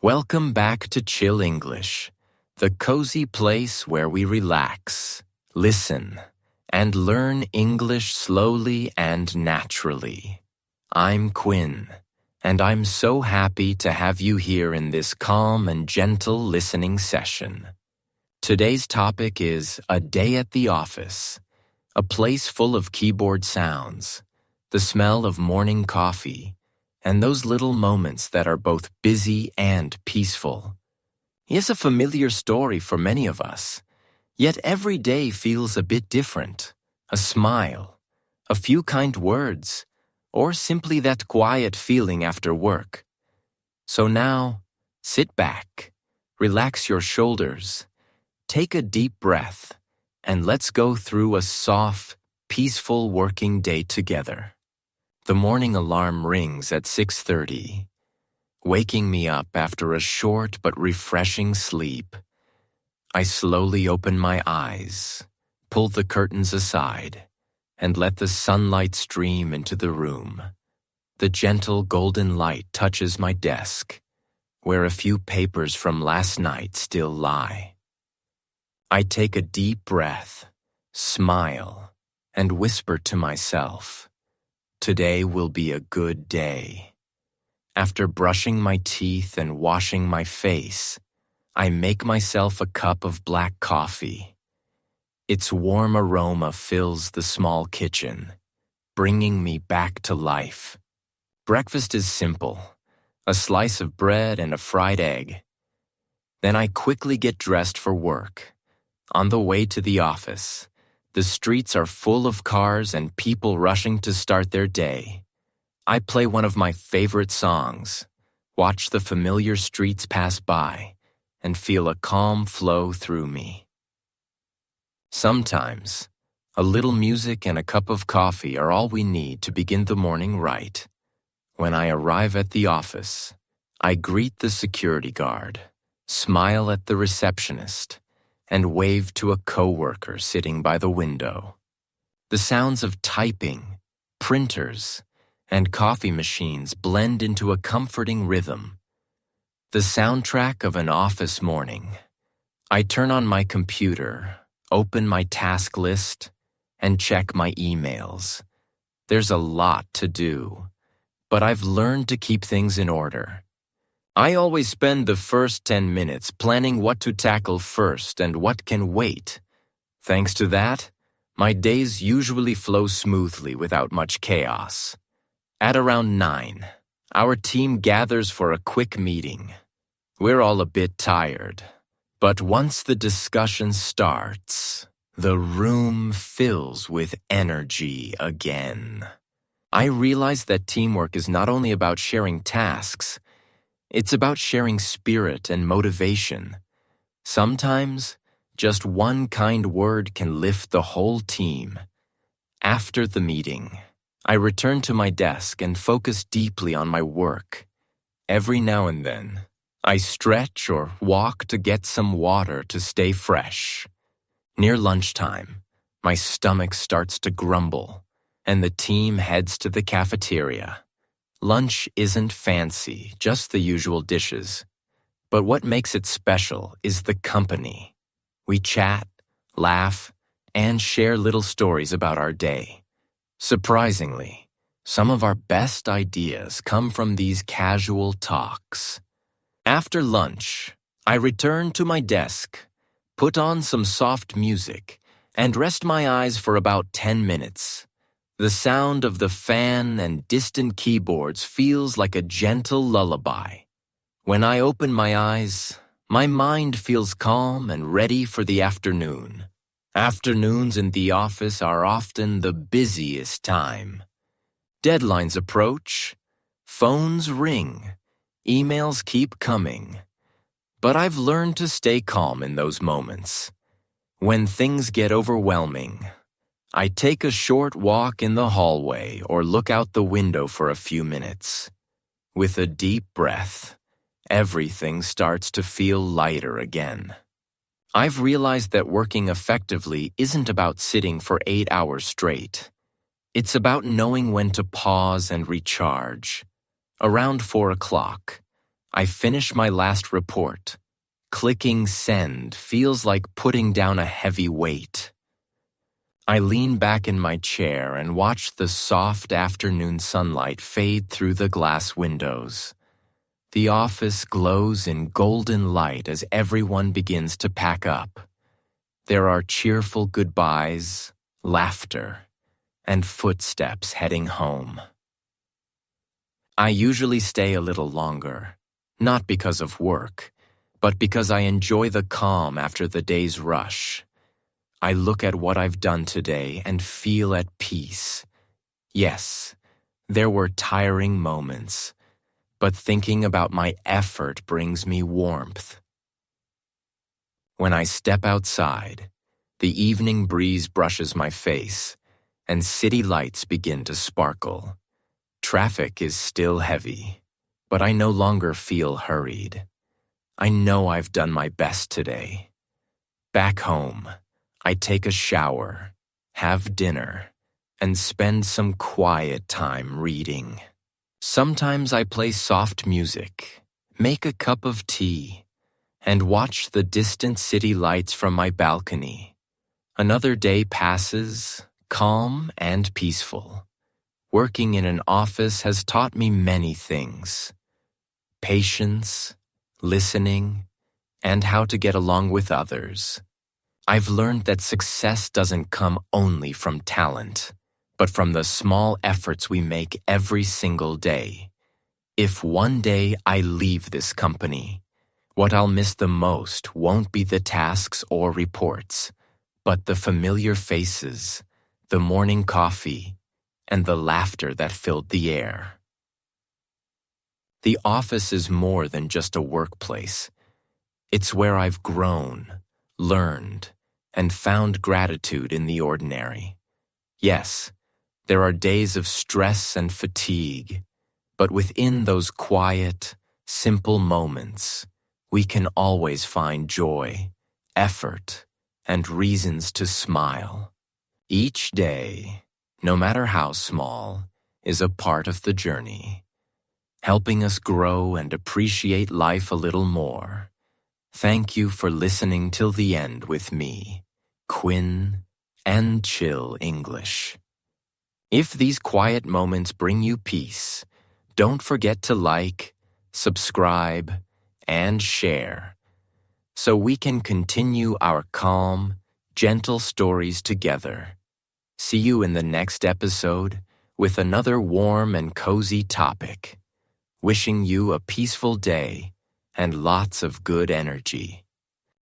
Welcome back to Chill English, the cozy place where we relax, listen, and learn English slowly and naturally. I'm Quinn, and I'm so happy to have you here in this calm and gentle listening session. Today's topic is a day at the office, a place full of keyboard sounds, the smell of morning coffee, and those little moments that are both busy and peaceful. It's a familiar story for many of us, yet every day feels a bit different. A smile, a few kind words, or simply that quiet feeling after work. So now, sit back, relax your shoulders, take a deep breath, and let's go through a soft, peaceful working day together. The morning alarm rings at 6:30, waking me up after a short but refreshing sleep. I slowly open my eyes, pull the curtains aside, and let the sunlight stream into the room. The gentle golden light touches my desk, where a few papers from last night still lie. I take a deep breath, smile, and whisper to myself, "Today will be a good day." After brushing my teeth and washing my face, I make myself a cup of black coffee. Its warm aroma fills the small kitchen, bringing me back to life. Breakfast is simple, a slice of bread and a fried egg. Then I quickly get dressed for work. On the way to the office, the streets are full of cars and people rushing to start their day. I play one of my favorite songs, watch the familiar streets pass by, and feel a calm flow through me. Sometimes, a little music and a cup of coffee are all we need to begin the morning right. When I arrive at the office, I greet the security guard, smile at the receptionist, and wave to a coworker sitting by the window. The sounds of typing, printers, and coffee machines blend into a comforting rhythm. The soundtrack of an office morning. I turn on my computer, open my task list, and check my emails. There's a lot to do, but I've learned to keep things in order. I always spend the first 10 minutes planning what to tackle first and what can wait. Thanks to that, my days usually flow smoothly without much chaos. At around 9, our team gathers for a quick meeting. We're all a bit tired, but once the discussion starts, the room fills with energy again. I realize that teamwork is not only about sharing tasks, it's about sharing spirit and motivation. Sometimes, just one kind word can lift the whole team. After the meeting, I return to my desk and focus deeply on my work. Every now and then, I stretch or walk to get some water to stay fresh. Near lunchtime, my stomach starts to grumble, and the team heads to the cafeteria. Lunch isn't fancy, just the usual dishes. But what makes it special is the company. We chat, laugh, and share little stories about our day. Surprisingly, some of our best ideas come from these casual talks. After lunch, I return to my desk, put on some soft music, and rest my eyes for about 10 minutes. The sound of the fan and distant keyboards feels like a gentle lullaby. When I open my eyes, my mind feels calm and ready for the afternoon. Afternoons in the office are often the busiest time. Deadlines approach, phones ring, emails keep coming. But I've learned to stay calm in those moments. When things get overwhelming, I take a short walk in the hallway or look out the window for a few minutes. With a deep breath, everything starts to feel lighter again. I've realized that working effectively isn't about sitting for 8 hours straight. It's about knowing when to pause and recharge. Around 4 o'clock, I finish my last report. Clicking send feels like putting down a heavy weight. I lean back in my chair and watch the soft afternoon sunlight fade through the glass windows. The office glows in golden light as everyone begins to pack up. There are cheerful goodbyes, laughter, and footsteps heading home. I usually stay a little longer, not because of work, but because I enjoy the calm after the day's rush. I look at what I've done today and feel at peace. Yes, there were tiring moments, but thinking about my effort brings me warmth. When I step outside, the evening breeze brushes my face, and city lights begin to sparkle. Traffic is still heavy, but I no longer feel hurried. I know I've done my best today. Back home, I take a shower, have dinner, and spend some quiet time reading. Sometimes I play soft music, make a cup of tea, and watch the distant city lights from my balcony. Another day passes, calm and peaceful. Working in an office has taught me many things: patience, listening, and how to get along with others. I've learned that success doesn't come only from talent, but from the small efforts we make every single day. If one day I leave this company, what I'll miss the most won't be the tasks or reports, but the familiar faces, the morning coffee, and the laughter that filled the air. The office is more than just a workplace. It's where I've grown, learned, and found gratitude in the ordinary. Yes, there are days of stress and fatigue, but within those quiet, simple moments, we can always find joy, effort, and reasons to smile. Each day, no matter how small, is a part of the journey, helping us grow and appreciate life a little more. Thank you for listening till the end with me, Quinn, and Chill English. If these quiet moments bring you peace, don't forget to like, subscribe, and share, so we can continue our calm, gentle stories together. See you in the next episode with another warm and cozy topic. Wishing you a peaceful day and lots of good energy.